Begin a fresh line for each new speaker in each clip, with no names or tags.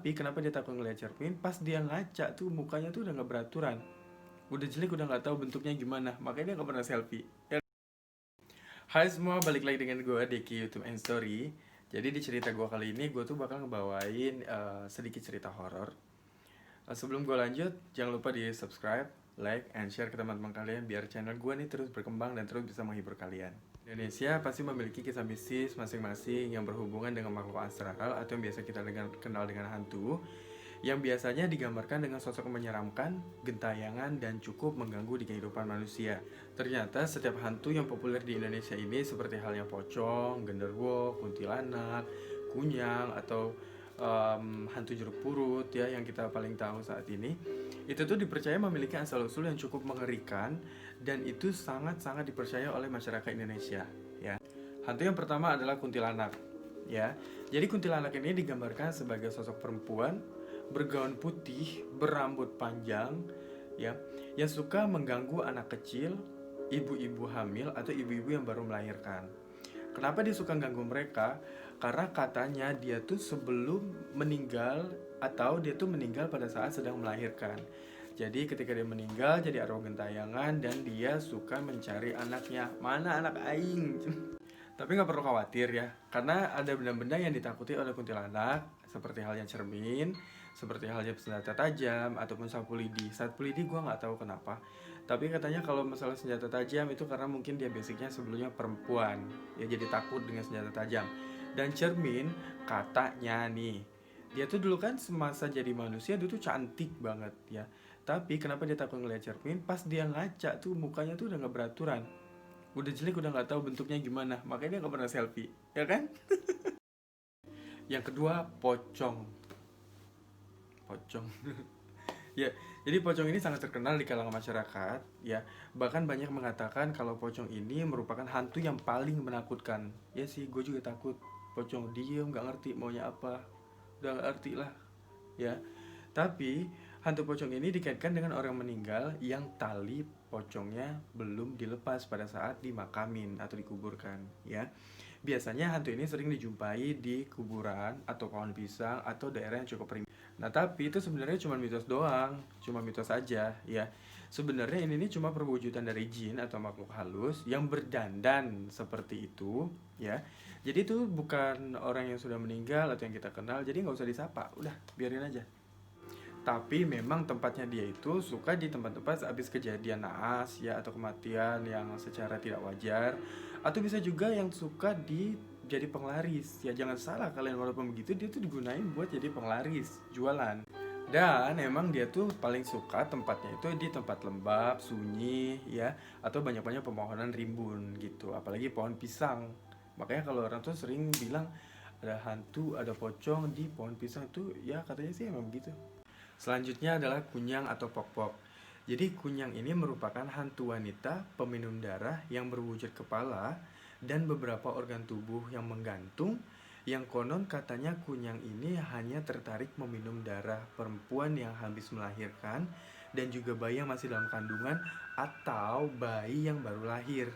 Tapi kenapa dia takut ngeliat cermin? Pas dia ngaca tuh mukanya tuh udah nggak beraturan, udah jelek, udah nggak tahu bentuknya gimana, makanya dia nggak pernah selfie. Hai semua, balik lagi dengan gue Deki YouTube and Story. Jadi di cerita gue kali ini gue tuh bakal ngebawain sedikit cerita horor. Sebelum gue lanjut, jangan lupa di subscribe, like, and share ke teman-teman kalian biar channel gue nih terus berkembang dan terus bisa menghibur kalian. Indonesia pasti memiliki kisah mistis masing-masing yang berhubungan dengan makhluk astral atau yang biasa kita kenal dengan hantu, yang biasanya digambarkan dengan sosok menyeramkan, gentayangan, dan cukup mengganggu di kehidupan manusia. Ternyata setiap hantu yang populer di Indonesia ini seperti halnya pocong, genderuwo, kuntilanak, kunyang, atau hantu jeruk purut ya yang kita paling tahu saat ini, itu tuh dipercaya memiliki asal-usul yang cukup mengerikan dan itu sangat-sangat dipercaya oleh masyarakat Indonesia ya. Hantu yang pertama adalah kuntilanak ya. Jadi kuntilanak ini digambarkan sebagai sosok perempuan bergaun putih, berambut panjang, ya, yang suka mengganggu anak kecil, ibu-ibu hamil atau ibu-ibu yang baru melahirkan. Kenapa dia suka ganggu mereka? Karena katanya dia tuh sebelum meninggal atau dia tuh meninggal pada saat sedang melahirkan. Jadi ketika dia meninggal jadi arwah gentayangan dan dia suka mencari anaknya. Mana anak aing? Tapi nggak perlu khawatir ya, karena ada benda-benda yang ditakuti oleh kuntilanak, seperti halnya cermin, seperti halnya senjata tajam, ataupun sapu lidi. Sapu lidi gue nggak tahu kenapa. Tapi katanya kalau masalah senjata tajam itu karena mungkin dia basicnya sebelumnya perempuan, ya jadi takut dengan senjata tajam. Dan cermin, katanya nih, dia tuh dulu kan semasa jadi manusia dia tuh cantik banget ya. Tapi kenapa dia takut ngeliat cermin? Pas dia ngaca tuh mukanya tuh udah nggak beraturan, udah jelek, udah nggak tahu bentuknya gimana, makanya dia nggak pernah selfie ya kan. Yang kedua, pocong. Ya, jadi pocong ini sangat terkenal di kalangan masyarakat ya. Bahkan banyak mengatakan kalau pocong ini merupakan hantu yang paling menakutkan. Ya sih, gue juga takut. Pocong diem nggak ngerti maunya apa, udah nggak ngerti lah ya. Tapi hantu pocong ini dikaitkan dengan orang meninggal yang tali pocongnya belum dilepas pada saat dimakamin atau dikuburkan ya. Biasanya hantu ini sering dijumpai di kuburan atau pohon pisang atau daerah yang cukup primitif. Nah, tapi itu sebenarnya cuma mitos doang, cuma mitos aja ya. Sebenarnya ini nih cuma perwujudan dari jin atau makhluk halus yang berdandan seperti itu ya. Jadi itu bukan orang yang sudah meninggal atau yang kita kenal, jadi nggak usah disapa, udah biarin aja. Tapi memang tempatnya dia itu suka di tempat-tempat habis kejadian naas ya atau kematian yang secara tidak wajar, atau bisa juga yang suka di jadi penglaris ya. Jangan salah kalian, walaupun begitu dia tuh digunain buat jadi penglaris jualan. Dan emang dia tuh paling suka tempatnya itu di tempat lembab, sunyi ya, atau banyak-banyak pepohonan rimbun gitu, apalagi pohon pisang. Makanya kalau orang tuh sering bilang ada hantu, ada pocong di pohon pisang tuh ya, katanya sih emang begitu. Selanjutnya adalah kunyang atau pokpok. Jadi kunyang ini merupakan hantu wanita peminum darah yang berwujud kepala dan beberapa organ tubuh yang menggantung, yang konon katanya kunyang ini hanya tertarik meminum darah perempuan yang habis melahirkan dan juga bayi yang masih dalam kandungan atau bayi yang baru lahir.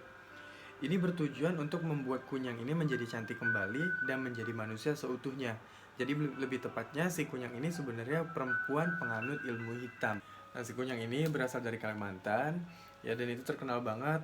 Ini bertujuan untuk membuat kunyang ini menjadi cantik kembali dan menjadi manusia seutuhnya. Jadi lebih tepatnya si kunyang ini sebenarnya perempuan penganut ilmu hitam. Nah, si kunyang ini berasal dari Kalimantan ya, dan itu terkenal banget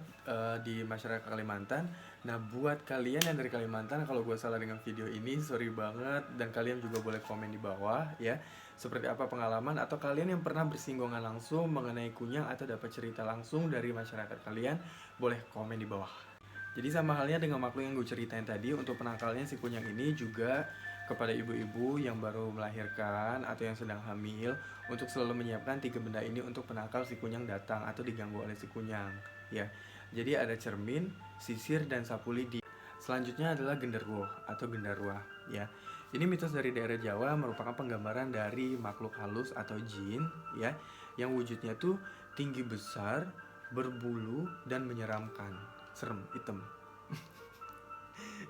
di masyarakat Kalimantan. Nah, buat kalian yang dari Kalimantan, kalau gue salah dengan video ini sorry banget, dan kalian juga boleh komen di bawah ya. Seperti apa pengalaman atau kalian yang pernah bersinggungan langsung mengenai kunyang atau dapat cerita langsung dari masyarakat kalian, boleh komen di bawah. Jadi sama halnya dengan makhluk yang gue ceritain tadi, untuk penangkalnya si kunyang ini juga kepada ibu-ibu yang baru melahirkan atau yang sedang hamil, untuk selalu menyiapkan 3 benda ini untuk penangkal si kunyang datang atau diganggu oleh si kunyang ya. Jadi ada cermin, sisir, dan sapu lidi. Selanjutnya adalah genderuwo atau gendarua ya. Ini mitos dari daerah Jawa, merupakan penggambaran dari makhluk halus atau jin ya, yang wujudnya tuh tinggi besar, berbulu, dan menyeramkan, serem, hitam.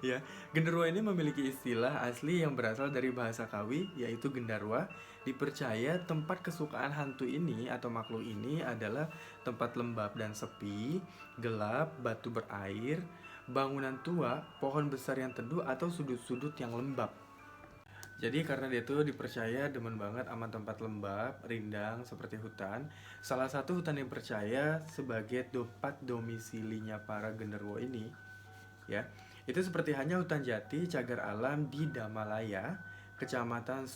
Ya, genderuwo ini memiliki istilah asli yang berasal dari bahasa Kawi, yaitu gendarwa. Dipercaya tempat kesukaan hantu ini atau makhluk ini adalah tempat lembab dan sepi, gelap, batu berair, bangunan tua, pohon besar yang teduh, atau sudut-sudut yang lembab. Jadi karena dia tuh dipercaya demen banget sama tempat lembab, rindang seperti hutan. Salah satu hutan yang percaya sebagai tempat domisilinya para genderuwo ini, ya, itu seperti hanya hutan jati cagar alam di Damalaya, Kecamatan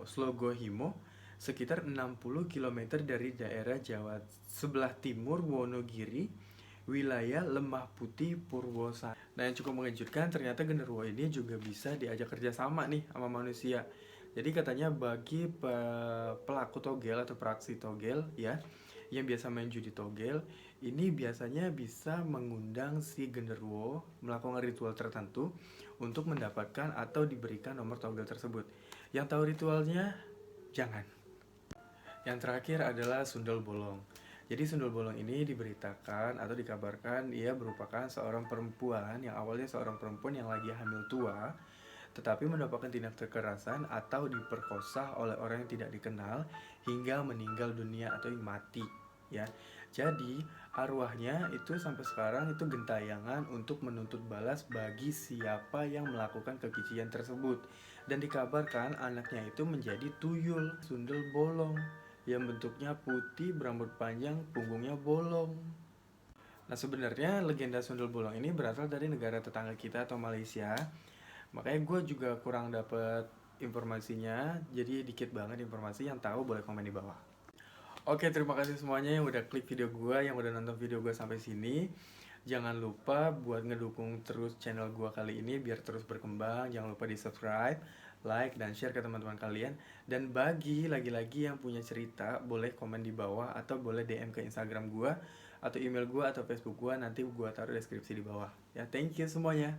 Slogohimo, sekitar 60 km dari daerah Jawa sebelah timur Wonogiri, wilayah Lemah Putih Purwosari. Nah, yang cukup mengejutkan ternyata genderuwo ini juga bisa diajak kerjasama nih sama manusia. Jadi katanya bagi pelaku togel atau praksi togel ya, yang biasa main judi togel, ini biasanya bisa mengundang si genderuwo melakukan ritual tertentu untuk mendapatkan atau diberikan nomor togel tersebut. Yang tahu ritualnya? Jangan. Yang terakhir adalah sundel bolong. Jadi sundel bolong ini diberitakan atau dikabarkan ia merupakan seorang perempuan yang awalnya seorang perempuan yang lagi hamil tua, tetapi mendapatkan tindak kekerasan atau diperkosa oleh orang yang tidak dikenal hingga meninggal dunia atau mati, ya. Jadi arwahnya itu sampai sekarang itu gentayangan untuk menuntut balas bagi siapa yang melakukan kekejian tersebut. Dan dikabarkan anaknya itu menjadi tuyul sundel bolong yang bentuknya putih, berambut panjang, punggungnya bolong. Nah, sebenarnya legenda sundel bolong ini berasal dari negara tetangga kita atau Malaysia. Makanya gue juga kurang dapet informasinya, jadi dikit banget informasi. Yang tahu boleh komen di bawah. Oke, terima kasih semuanya yang udah klik video gue, yang udah nonton video gue sampai sini. Jangan lupa buat ngedukung terus channel gue kali ini biar terus berkembang. Jangan lupa di subscribe, like, dan share ke teman-teman kalian. Dan bagi lagi-lagi yang punya cerita, boleh komen di bawah atau boleh DM ke Instagram gue atau email gue atau Facebook gue. Nanti gue taruh deskripsi di bawah. Ya, thank you semuanya.